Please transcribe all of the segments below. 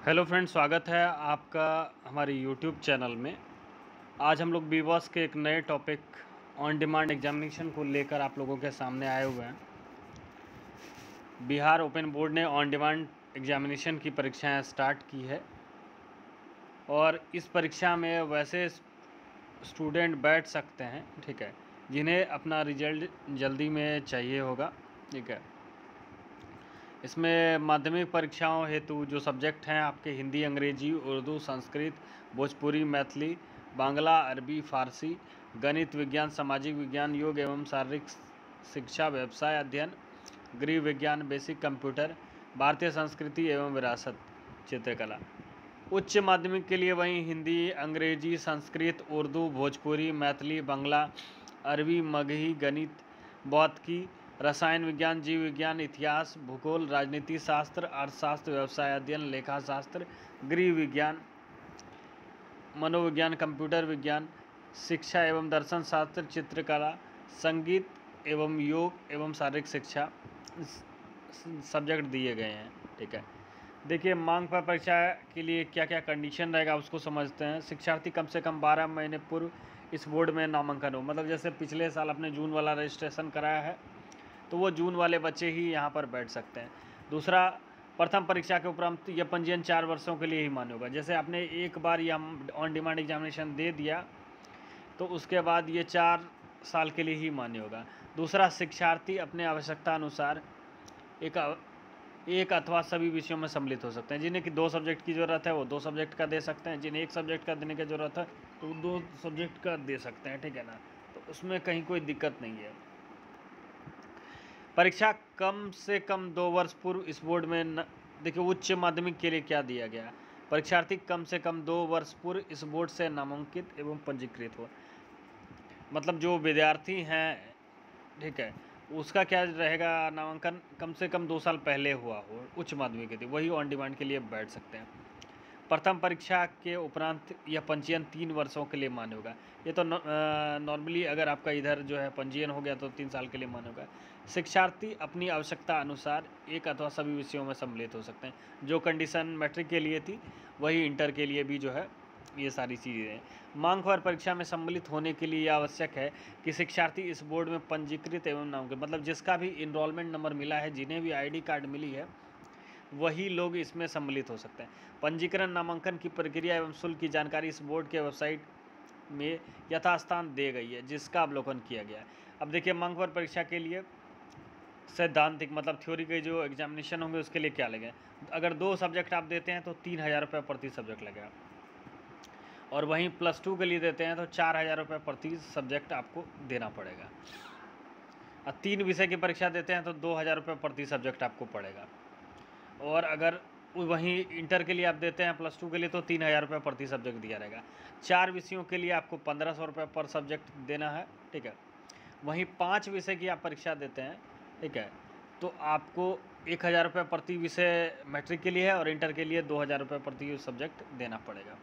Hello friends, स्वागत है आपका हमारे यूट्यूब चैनल में। आज हम लोग बीबॉस के एक नए टॉपिक ऑन डिमांड एग्जामिनेशन को लेकर आप लोगों के सामने आए हुए हैं। बिहार ओपन बोर्ड ने ऑन डिमांड एग्जामिनेशन की परीक्षाएं स्टार्ट की है और इस परीक्षा में वैसे स्टूडेंट बैठ सकते हैं, ठीक है, जिन्हें अपना रिजल्ट जल्दी में चाहिए होगा, ठीक है। इसमें माध्यमिक परीक्षाओं हेतु जो सब्जेक्ट हैं आपके हिंदी, अंग्रेजी, उर्दू, संस्कृत, भोजपुरी, मैथिली, बांग्ला, अरबी, फारसी, गणित, विज्ञान, सामाजिक विज्ञान, योग एवं शारीरिक शिक्षा, व्यवसाय अध्ययन, गृह विज्ञान, बेसिक कंप्यूटर, भारतीय संस्कृति एवं विरासत, चित्रकला। उच्च माध्यमिक के लिए वहीं हिंदी, अंग्रेजी, संस्कृत, उर्दू, भोजपुरी, मैथिली, बांग्ला, अरबी, मगही, गणित, भौतिकी, रसायन विज्ञान, जीव विज्ञान, इतिहास, भूगोल, राजनीति शास्त्र, अर्थशास्त्र, व्यवसाय अध्ययन, लेखा शास्त्र, गृह विज्ञान, मनोविज्ञान, कंप्यूटर विज्ञान, शिक्षा एवं दर्शन शास्त्र, चित्रकला, संगीत एवं योग एवं शारीरिक शिक्षा सब्जेक्ट दिए गए हैं, ठीक है। देखिए, मांग पर परीक्षा के लिए क्या क्या कंडीशन रहेगा उसको समझते हैं। शिक्षार्थी कम से कम 12 महीने पूर्व इस बोर्ड में नामांकन हो, मतलब जैसे पिछले साल आपने जून वाला रजिस्ट्रेशन कराया है तो वो जून वाले बच्चे ही यहाँ पर बैठ सकते हैं। दूसरा, प्रथम परीक्षा के उपरांत यह पंजीयन 4 वर्षों के लिए ही मान्य होगा। जैसे आपने एक बार यह ऑन डिमांड एग्जामिनेशन दे दिया तो उसके बाद ये 4 साल के लिए ही मान्य होगा। दूसरा, शिक्षार्थी अपने आवश्यकता अनुसार एक अथवा सभी विषयों में सम्मिलित हो सकते हैं। जिन्हें कि 2 सब्जेक्ट की ज़रूरत है वो 2 सब्जेक्ट का दे सकते हैं, जिन्हें 1 सब्जेक्ट का देने की ज़रूरत है तो 2 सब्जेक्ट का दे सकते हैं, ठीक है ना। तो उसमें कहीं कोई दिक्कत नहीं है। परीक्षा कम से कम 2 वर्ष पूर्व इस बोर्ड में देखिए, उच्च माध्यमिक के लिए क्या दिया गया है। परीक्षार्थी कम से कम 2 वर्ष पूर्व इस बोर्ड से नामांकित एवं पंजीकृत हो, मतलब जो विद्यार्थी हैं, ठीक है, उसका क्या रहेगा, नामांकन कम से कम 2 साल पहले हुआ हो, उच्च माध्यमिक के लिए, वही ऑन डिमांड के लिए बैठ सकते हैं। प्रथम परीक्षा के उपरांत यह पंजीयन 3 वर्षों के लिए मान्य होगा। ये तो नॉर्मली अगर आपका इधर जो है पंजीयन हो गया तो 3 साल के लिए मान्य होगा। शिक्षार्थी अपनी आवश्यकता अनुसार एक अथवा सभी विषयों में सम्मिलित हो सकते हैं। जो कंडीशन मैट्रिक के लिए थी वही इंटर के लिए भी जो है ये सारी चीज़ें हैं। मांग पर परीक्षा में सम्मिलित होने के लिए यह आवश्यक है कि शिक्षार्थी इस बोर्ड में पंजीकृत एवं नामांकित, मतलब जिसका भी इनरोलमेंट नंबर मिला है, जिन्हें भी ID कार्ड मिली है, वही लोग इसमें सम्मिलित हो सकते हैं। पंजीकरण, नामांकन की प्रक्रिया एवं शुल्क की जानकारी इस बोर्ड के वेबसाइट में यथास्थान दी गई है, जिसका अवलोकन किया गया है। अब देखिए, मांग पर परीक्षा के लिए सैद्धांतिक मतलब थ्योरी के जो एग्जामिनेशन होंगे उसके लिए क्या लगेगा। अगर 2 सब्जेक्ट आप देते हैं तो 3,000 रुपये प्रति सब्जेक्ट लगेगा, और वहीं +2 के लिए देते हैं तो 4,000 रुपये प्रति सब्जेक्ट आपको देना पड़ेगा। और 3 विषय की परीक्षा देते हैं तो 2,000 रुपये प्रति सब्जेक्ट आपको पड़ेगा। और अगर वहीं इंटर के लिए आप देते हैं +2 के लिए तो 3,000 रुपये प्रति सब्जेक्ट दिया रहेगा। 4 विषयों के लिए आपको 1,500 रुपये पर सब्जेक्ट देना है, ठीक है। वहीं 5 विषय की आप परीक्षा देते हैं, ठीक है, तो आपको 1,000 रुपये प्रति विषय मैट्रिक के लिए है और इंटर के लिए 2,000 रुपये प्रति सब्जेक्ट देना पड़ेगा।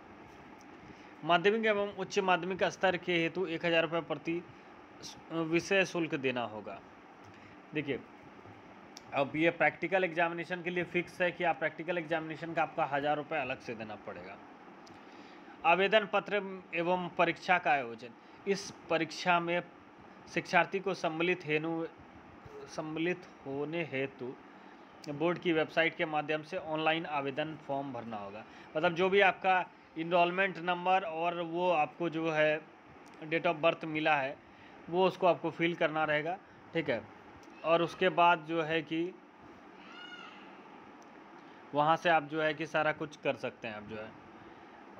माध्यमिक एवं उच्च माध्यमिक स्तर के हेतु 1,000 रुपये प्रति विषय शुल्क देना होगा। देखिए, अब ये प्रैक्टिकल एग्जामिनेशन के लिए फिक्स है कि आप प्रैक्टिकल एग्जामिनेशन का आपका 1,000 रुपये अलग से देना पड़ेगा। आवेदन पत्र एवं परीक्षा का आयोजन, इस परीक्षा में शिक्षार्थी को सम्मिलित होने हेतु बोर्ड की वेबसाइट के माध्यम से ऑनलाइन आवेदन फॉर्म भरना होगा। मतलब जो भी आपका इनरोलमेंट नंबर और वो आपको जो है डेट ऑफ बर्थ मिला है वो उसको आपको फिल करना रहेगा, ठीक है। और उसके बाद जो है कि वहाँ से आप जो है कि सारा कुछ कर सकते हैं आप जो है।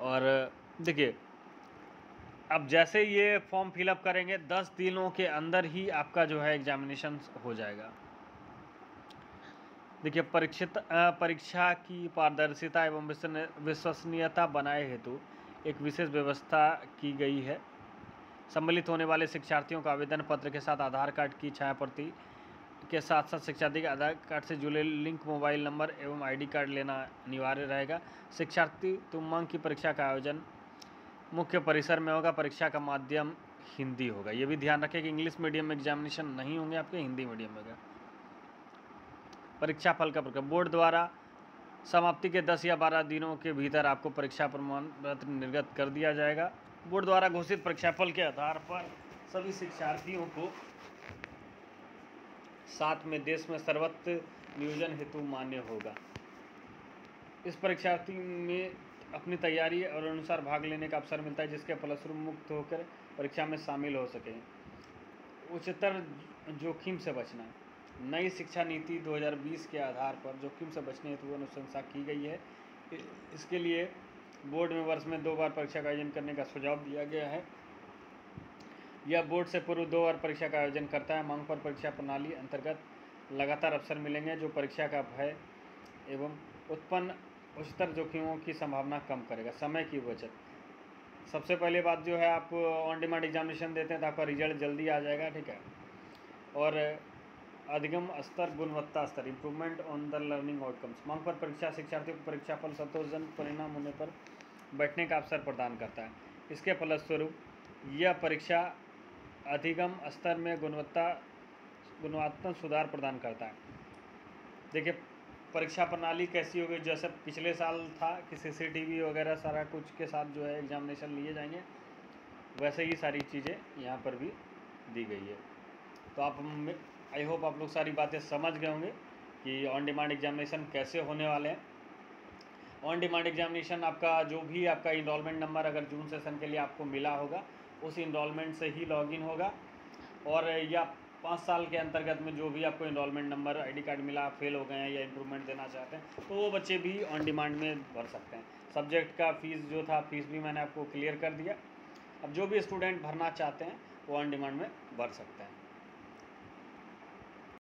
और देखिए, अब जैसे ये फॉर्म फिलअप करेंगे 10 दिनों के अंदर ही आपका जो है एग्जामिनेशन हो जाएगा। देखिए, परीक्षा की पारदर्शिता एवं विश्वसनीयता बनाए हेतु एक विशेष व्यवस्था की गई है। सम्मिलित होने वाले शिक्षार्थियों को आवेदन पत्र के साथ आधार कार्ड की छायाप्रति के साथ साथ शिक्षार्थी के आधार कार्ड से जुड़े लिंक मोबाइल नंबर एवं ID कार्ड लेना अनिवार्य रहेगा। शिक्षार्थी मांग की परीक्षा का आयोजन मुख्य परिसर में होगा। परीक्षा का माध्यम हिंदी होगा। ये भी ध्यान रखें कि इंग्लिश मीडियम एग्जामिनेशन नहीं होंगे आपके, हिंदी मीडियम होगा। परीक्षा फल का प्रकार, बोर्ड द्वारा समाप्ति के 10 या 12 दिनों के भीतर आपको परीक्षा प्रमाण पत्र निर्गत कर दिया जाएगा। बोर्ड द्वारा घोषित परीक्षाफल के आधार पर सभी शिक्षार्थियों को साथ में देश में सर्वत्र नियोजन हेतु मान्य होगा। इस परीक्षार्थी में अपनी तैयारी और अनुसार भाग लेने का अवसर मिलता है, जिसके फलस्वरूप मुक्त होकर परीक्षा में शामिल हो सकें। उच्चतर जोखिम से बचना। नई शिक्षा नीति 2020 के आधार पर जोखिम से बचने हेतु अनुशंसा की गई है। इसके लिए बोर्ड में वर्ष में 2 बार परीक्षा का आयोजन करने का सुझाव दिया गया है। यह बोर्ड से पूर्व 2 बार परीक्षा का आयोजन करता है। मांग पर परीक्षा प्रणाली अंतर्गत लगातार अवसर मिलेंगे, जो परीक्षा का भय एवं उत्पन्न उच्चतर जोखिमों की संभावना कम करेगा। समय की बचत। सबसे पहले बात जो है, आप ऑन डिमांड एग्जामिनेशन देते हैं तो आपका रिजल्ट जल्दी आ जाएगा, ठीक है। और अधिगम स्तर, गुणवत्ता स्तर, improvement on the learning outcomes. मांग पर परीक्षा शिक्षार्थियों को परीक्षाफल संतोषजनक परिणाम होने पर बैठने का अवसर प्रदान करता है। इसके फलस्वरूप यह परीक्षा अधिगम स्तर में गुणवत्तात्मक सुधार प्रदान करता है। देखिए परीक्षा प्रणाली कैसी होगी, जैसे पिछले साल था कि CCTV वगैरह सारा कुछ के साथ जो है एग्जामिनेशन लिए जाएंगे, वैसे ही सारी चीज़ें यहाँ पर भी दी गई है। तो आप आई होप आप लोग सारी बातें समझ गए होंगे कि ऑन डिमांड एग्जामिनेशन कैसे होने वाले हैं। ऑन डिमांड एग्जामिनेशन आपका जो भी आपका इनरोलमेंट नंबर अगर जून सेशन के लिए आपको मिला होगा, उस इनरोलमेंट से ही लॉगिन होगा। और या 5 साल के अंतर्गत में जो भी आपको इनरोलमेंट नंबर, ID कार्ड मिला, फेल हो गए हैं या इम्प्रूवमेंट देना चाहते हैं, तो वो बच्चे भी ऑन डिमांड में भर सकते हैं। सब्जेक्ट का फ़ीस जो था, फीस भी मैंने आपको क्लियर कर दिया। अब जो भी स्टूडेंट भरना चाहते हैं वो ऑन डिमांड में भर सकते हैं।